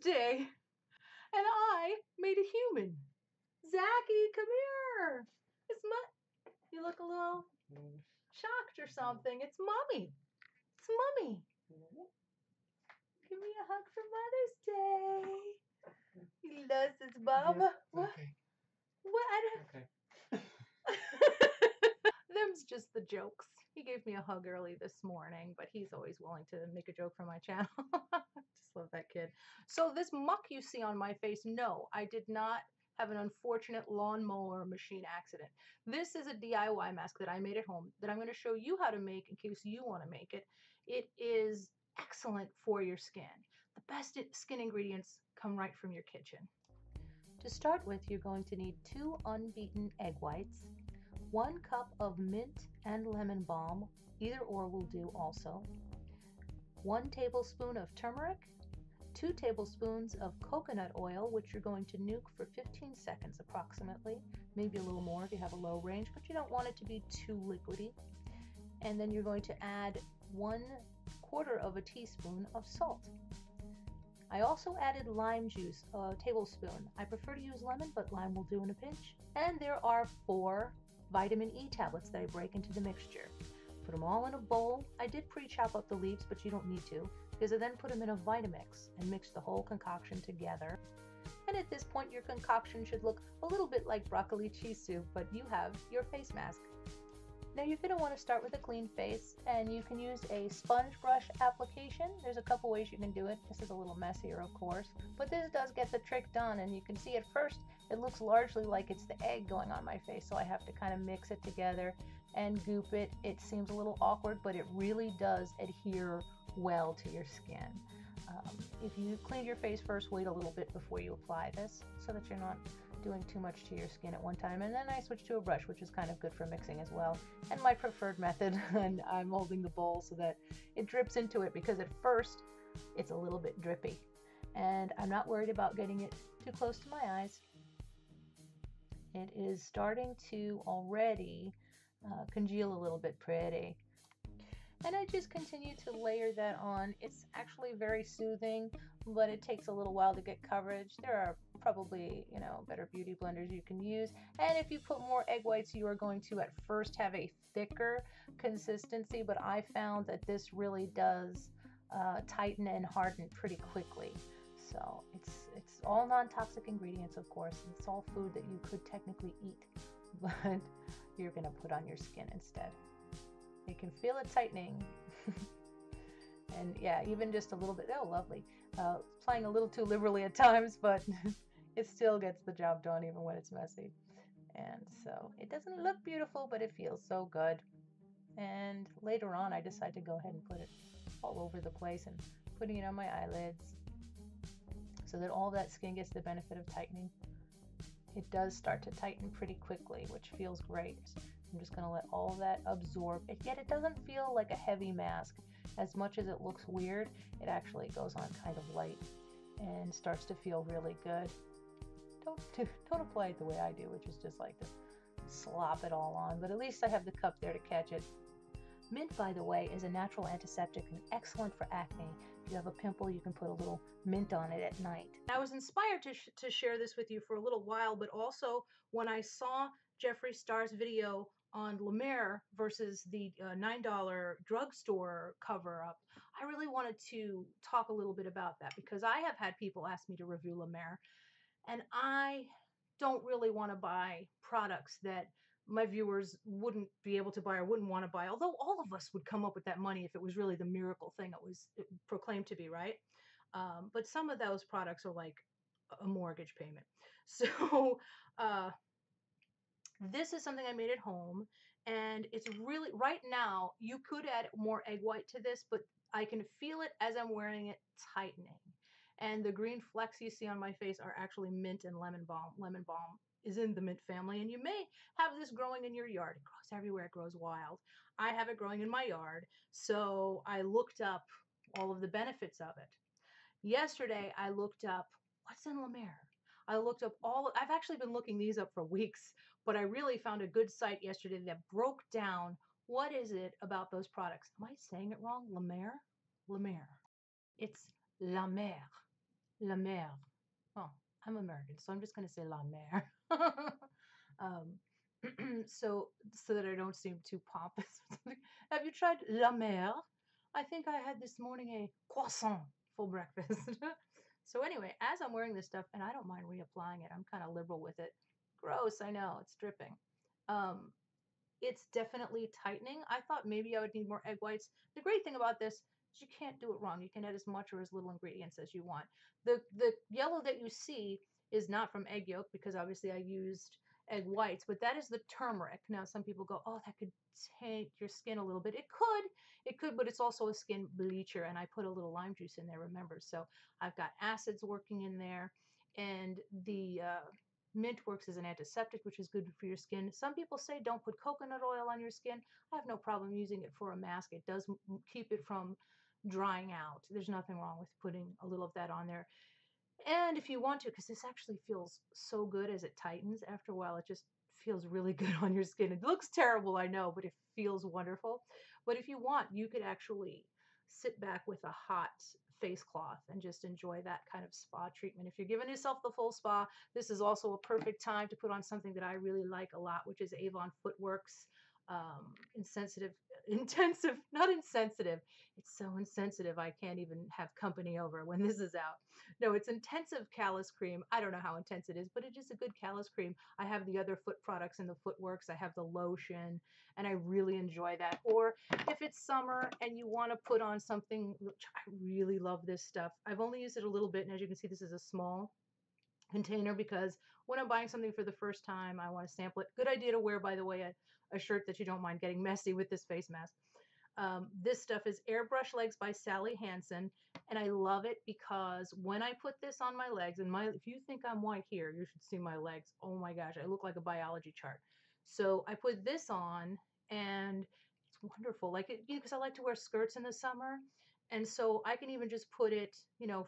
Day, and I made a human. Zachy, come here. It's you look a little shocked or something. It's Mommy. It's Mommy. Give me a hug for Mother's Day. He loves his mama. Okay. What? Okay. Them's just the jokes. He gave me a hug early this morning, but he's always willing to make a joke for my channel. Just love that kid. So this muck you see on my face, no, I did not have an unfortunate lawnmower machine accident. This is a DIY mask that I made at home that I'm going to show you how to make in case you want to make it. It is excellent for your skin. The best skin ingredients come right from your kitchen. To start with, you're going to need 2 unbeaten egg whites, 1 cup of mint and lemon balm, either or will do also, 1 tablespoon of turmeric, 2 tablespoons of coconut oil, which you're going to nuke for 15 seconds approximately, maybe a little more if you have a low range, but you don't want it to be too liquidy. And then you're going to add 1/4 of a teaspoon of salt. I also added lime juice, a tablespoon. I prefer to use lemon, but lime will do in a pinch. And there are 4 vitamin E tablets that I break into the mixture. Put them all in a bowl. I did pre-chop up the leaves, but you don't need to, because I then put them in a Vitamix and mix the whole concoction together. And at this point, your concoction should look a little bit like broccoli cheese soup, but you have your face mask. Now you're going to want to start with a clean face, and you can use a sponge brush application. There's a couple ways you can do it. This is a little messier, of course, but this does get the trick done, and you can see at first it looks largely like it's the egg going on my face, so I have to kind of mix it together and goop it. It seems a little awkward, but it really does adhere well to your skin. If you clean your face first, wait a little bit before you apply this so that you're not doing too much to your skin at one time. And then I switched to a brush, which is kind of good for mixing as well. And my preferred method, and I'm holding the bowl so that it drips into it, because at first it's a little bit drippy. And I'm not worried about getting it too close to my eyes. It is starting to already congeal a little bit pretty. And I just continue to layer that on. It's actually very soothing, but it takes a little while to get coverage. There are probably, better beauty blenders you can use. And if you put more egg whites, you are going to at first have a thicker consistency, but I found that this really does tighten and harden pretty quickly. So it's all non-toxic ingredients, of course. It's all food that you could technically eat, but you're going to put on your skin instead. You can feel it tightening. And yeah, even just a little bit, oh lovely. Applying a little too liberally at times, but it still gets the job done even when it's messy. And so it doesn't look beautiful, but it feels so good. And later on, I decided to go ahead and put it all over the place and putting it on my eyelids so that all that skin gets the benefit of tightening. It does start to tighten pretty quickly, which feels great. I'm just going to let all of that absorb. Yet it doesn't feel like a heavy mask. As much as it looks weird, it actually goes on kind of light and starts to feel really good. Don't apply it the way I do, which is just like to slop it all on, but at least I have the cup there to catch it. Mint, by the way, is a natural antiseptic and excellent for acne. If you have a pimple, you can put a little mint on it at night. I was inspired to share this with you for a little while, but also when I saw Jeffree Star's video on La Mer versus the $9 drugstore cover-up, I really wanted to talk a little bit about that, because I have had people ask me to review La Mer, and I don't really want to buy products that my viewers wouldn't be able to buy or wouldn't want to buy, although all of us would come up with that money if it was really the miracle thing it was proclaimed to be, right? But some of those products are like a mortgage payment. So this is something I made at home, and it's really, right now, you could add more egg white to this, but I can feel it as I'm wearing it tightening. And the green flecks you see on my face are actually mint and lemon balm. Lemon balm is in the mint family, and you may have this growing in your yard. It grows everywhere. It grows wild. I have it growing in my yard, so I looked up all of the benefits of it. Yesterday, I looked up what's in La Mer. I looked up I've actually been looking these up for weeks, but I really found a good site yesterday that broke down what is it about those products. Am I saying it wrong? La Mer? La Mer. It's La Mer. La mer. Well, I'm American, so I'm just going to say la mer. um, so that I don't seem too pompous. Have you tried la mer? I think I had this morning a croissant for breakfast. So anyway, as I'm wearing this stuff, and I don't mind reapplying it, I'm kind of liberal with it. Gross, I know, it's dripping. Um, it's definitely tightening. I thought maybe I would need more egg whites. The great thing about this is you can't do it wrong. You can add as much or as little ingredients as you want. The yellow that you see is not from egg yolk because obviously I used egg whites, but that is the turmeric. Now some people go, "Oh, that could taint your skin a little bit." It could, but it's also a skin bleacher, and I put a little lime juice in there, remember. So I've got acids working in there, and the mint works as an antiseptic, which is good for your skin. Some people say don't put coconut oil on your skin. I have no problem using it for a mask. It does keep it from drying out. There's nothing wrong with putting a little of that on there. And if you want to, because this actually feels so good as it tightens, after a while, it just feels really good on your skin. It looks terrible, I know, but it feels wonderful. But if you want, you could actually sit back with a hot face cloth and just enjoy that kind of spa treatment. If you're giving yourself the full spa, this is also a perfect time to put on something that I really like a lot, which is Avon Footworks insensitive, intensive, not insensitive. It's so insensitive. I can't even have company over when this is out. No, it's intensive callus cream. I don't know how intense it is, but it is a good callus cream. I have the other foot products in the Footworks. I have the lotion, and I really enjoy that. Or if it's summer and you want to put on something, I really love this stuff. I've only used it a little bit, and as you can see, this is a small container because when I'm buying something for the first time, I want to sample it. Good idea to wear, by the way, a shirt that you don't mind getting messy with this face mask. This stuff is Airbrush Legs by Sally Hansen, and I love it because when I put this on my legs, and if you think I'm white here, you should see my legs. Oh my gosh, I look like a biology chart. So I put this on, and it's wonderful. Like it, because I like to wear skirts in the summer, and so I can even just put it,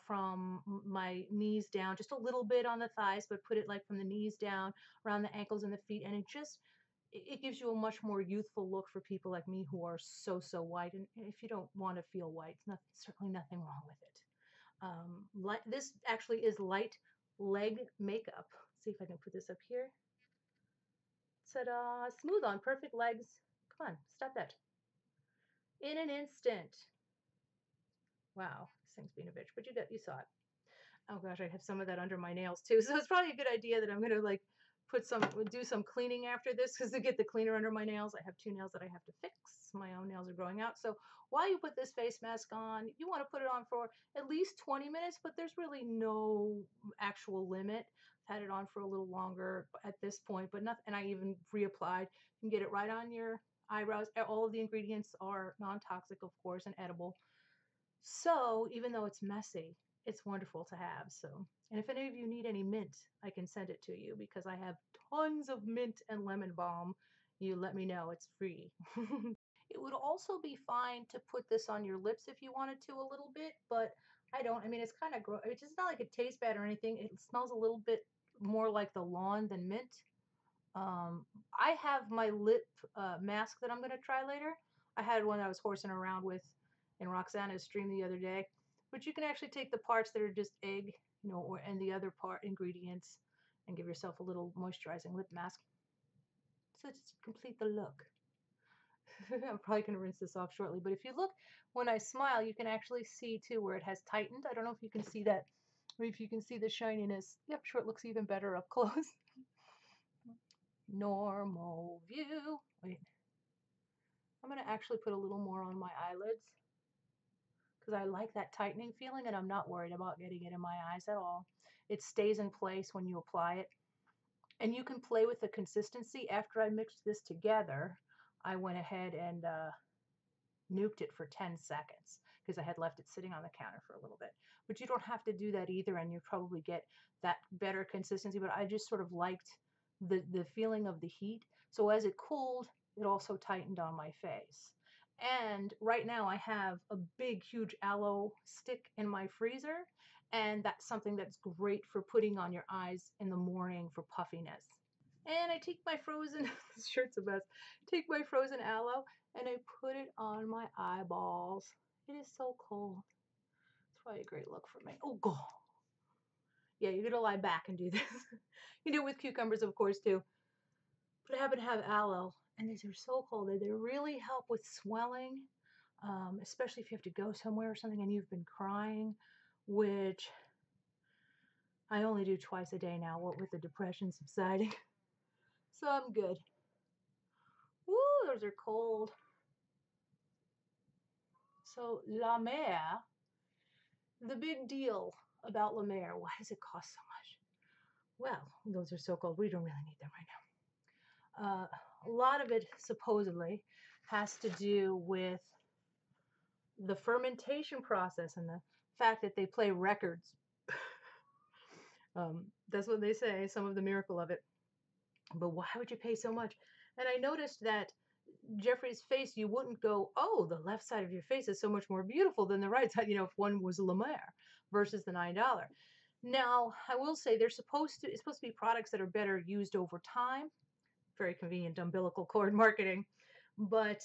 from my knees down, just a little bit on the thighs, but put it like from the knees down around the ankles and the feet, and it gives you a much more youthful look for people like me who are so white. And if you don't want to feel white, certainly nothing wrong with it. This actually is light leg makeup. Let's see if I can put this up here. Ta-da! Smooth on perfect legs. Come on, stop that. In an instant. Wow, this thing's being a bitch, but you saw it. Oh gosh, I have some of that under my nails too. So it's probably a good idea that I'm gonna like do some cleaning after this because to get the cleaner under my nails, I have two nails that I have to fix. My own nails are growing out. So while you put this face mask on, you want to put it on for at least 20 minutes, but there's really no actual limit. I've had it on for a little longer at this point, but nothing. And I even reapplied. You can get it right on your eyebrows. All of the ingredients are non-toxic, of course, and edible. So even though it's messy, it's wonderful to have. So, and if any of you need any mint, I can send it to you because I have tons of mint and lemon balm. You let me know, it's free. It would also be fine to put this on your lips if you wanted to a little bit, but I don't. I mean, it's kind of gross. It's just not like it tastes bad or anything. It smells a little bit more like the lawn than mint. I have my lip mask that I'm going to try later. I had one I was horsing around with in Roxana's stream the other day. But you can actually take the parts that are just egg, and the other part ingredients and give yourself a little moisturizing lip mask. So just complete the look. I'm probably going to rinse this off shortly. But if you look, when I smile, you can actually see too where it has tightened. I don't know if you can see that. Or if you can see the shininess. Yep, sure, it looks even better up close. Normal view. Wait, I'm going to actually put a little more on my eyelids because I like that tightening feeling and I'm not worried about getting it in my eyes at all. It stays in place when you apply it. And you can play with the consistency. After I mixed this together, I went ahead and nuked it for 10 seconds because I had left it sitting on the counter for a little bit. But you don't have to do that either, and you probably get that better consistency. But I just sort of liked the feeling of the heat. So as it cooled, it also tightened on my face. And right now I have a big, huge aloe stick in my freezer. And that's something that's great for putting on your eyes in the morning for puffiness. And I take my frozen, this shirt's a mess, take my frozen aloe and I put it on my eyeballs. It is so cold. It's probably a great look for me. Oh, God. Yeah, you're gonna lie back and do this. You do it with cucumbers, of course, too. But I happen to have aloe, and these are so cold. They really help with swelling, especially if you have to go somewhere or something and you've been crying, which I only do twice a day now, what with the depression subsiding. So I'm good. Woo, those are cold. So La Mer, the big deal about La Mer, why does it cost so much? Well, those are so cold. We don't really need them right now. A lot of it supposedly has to do with the fermentation process and the fact that they play records. That's what they say, some of the miracle of it. But why would you pay so much? And I noticed that Jeffree's face, you wouldn't go, oh, the left side of your face is so much more beautiful than the right side, if one was La Mer versus the $9. Now, I will say it's supposed to be products that are better used over time. Very convenient umbilical cord marketing. But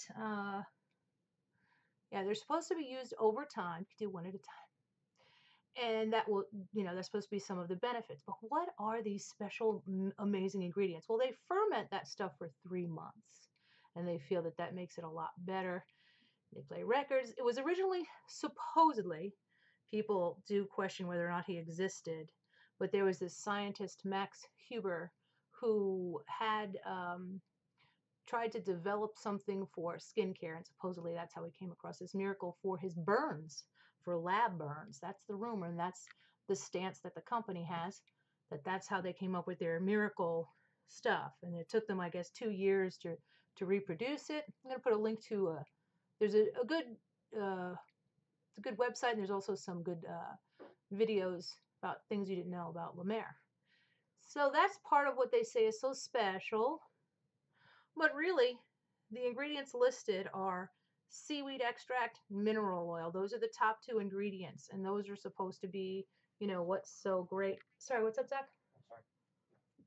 yeah, they're supposed to be used over time. You can do one at a time. And that will, that's supposed to be some of the benefits. But what are these special, amazing ingredients? Well, they ferment that stuff for 3 months, and they feel that that makes it a lot better. They play records. It was originally, supposedly, people do question whether or not he existed, but there was this scientist, Max Huber, who had tried to develop something for skincare, and supposedly that's how he came across this miracle for his burns, for lab burns. That's the rumor, and that's the stance that the company has, that's how they came up with their miracle stuff. And it took them, I guess, 2 years to reproduce it. I'm going to put a link to there's a good it's a good website, and there's also some good videos about things you didn't know about La Mer. So that's part of what they say is so special. But really, the ingredients listed are seaweed extract, mineral oil. Those are the top two ingredients, and those are supposed to be, what's so great. Sorry, what's up, Zach? Sorry.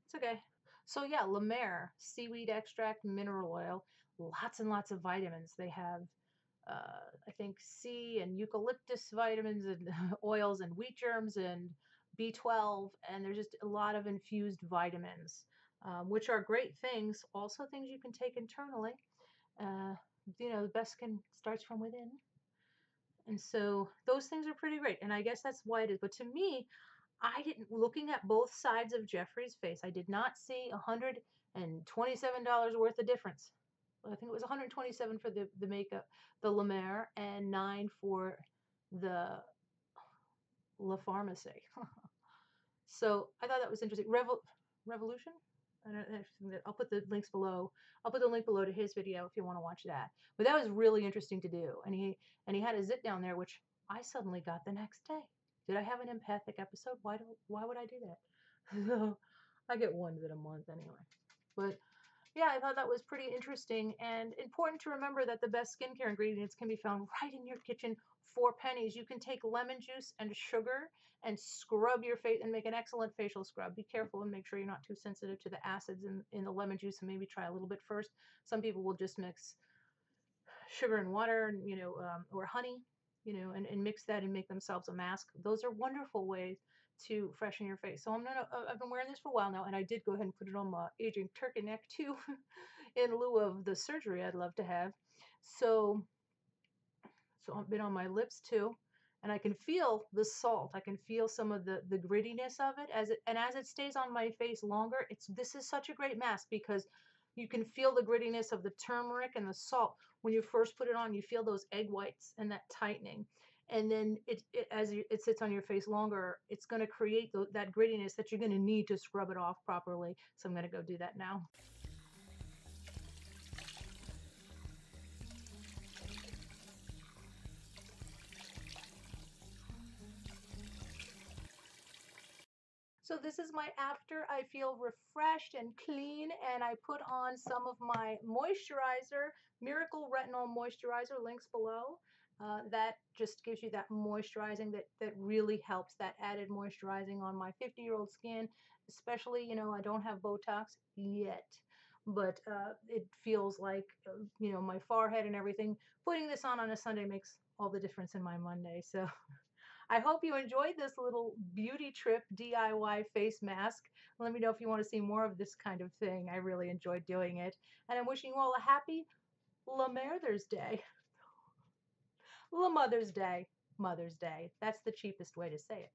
It's okay. So yeah, La Mer, seaweed extract, mineral oil, lots and lots of vitamins. They have, I think, C and eucalyptus vitamins and oils and wheat germs and B12, and there's just a lot of infused vitamins, which are great things. Also, things you can take internally. Uh, the best skin starts from within. And so those things are pretty great. And I guess that's why it is. But to me, looking at both sides of Jeffree's face, I did not see $127 worth of difference. I think it was 127 for the makeup, the La Mer, and 9 for the La Pharmacie. So I thought that was interesting. Revolution? I'll put the links below. I'll put the link below to his video if you want to watch that. But that was really interesting to do. And he had a zit down there, which I suddenly got the next day. Did I have an empathic episode? Why would I do that? I get one zit a month anyway. But yeah, I thought that was pretty interesting and important to remember that the best skincare ingredients can be found right in your kitchen for pennies. You can take lemon juice and sugar and scrub your face and make an excellent facial scrub. Be careful and make sure you're not too sensitive to the acids in the lemon juice, and maybe try a little bit first. Some people will just mix sugar and water, or honey, and mix that and make themselves a mask. Those are wonderful ways to freshen your face. So I've been wearing this for a while now, and I did go ahead and put it on my aging turkey neck too, in lieu of the surgery I'd love to have. So I've been on my lips too, and I can feel the salt. I can feel some of the grittiness of it as it stays on my face longer. This is such a great mask because you can feel the grittiness of the turmeric and the salt. When you first put it on, you feel those egg whites and that tightening. And then as it sits on your face longer, it's going to create that grittiness that you're going to need to scrub it off properly. So I'm going to go do that now. So this is my after. I feel refreshed and clean, and I put on some of my moisturizer, Miracle Retinol Moisturizer, links below. That just gives you that moisturizing that really helps, that added moisturizing on my 50-year-old skin, especially, I don't have Botox yet, but it feels like, my forehead and everything. Putting this on a Sunday makes all the difference in my Monday. So I hope you enjoyed this little beauty trip DIY face mask. Let me know if you want to see more of this kind of thing. I really enjoyed doing it. And I'm wishing you all a happy La Mother's Day. La Mother's Day. Mother's Day. That's the cheapest way to say it.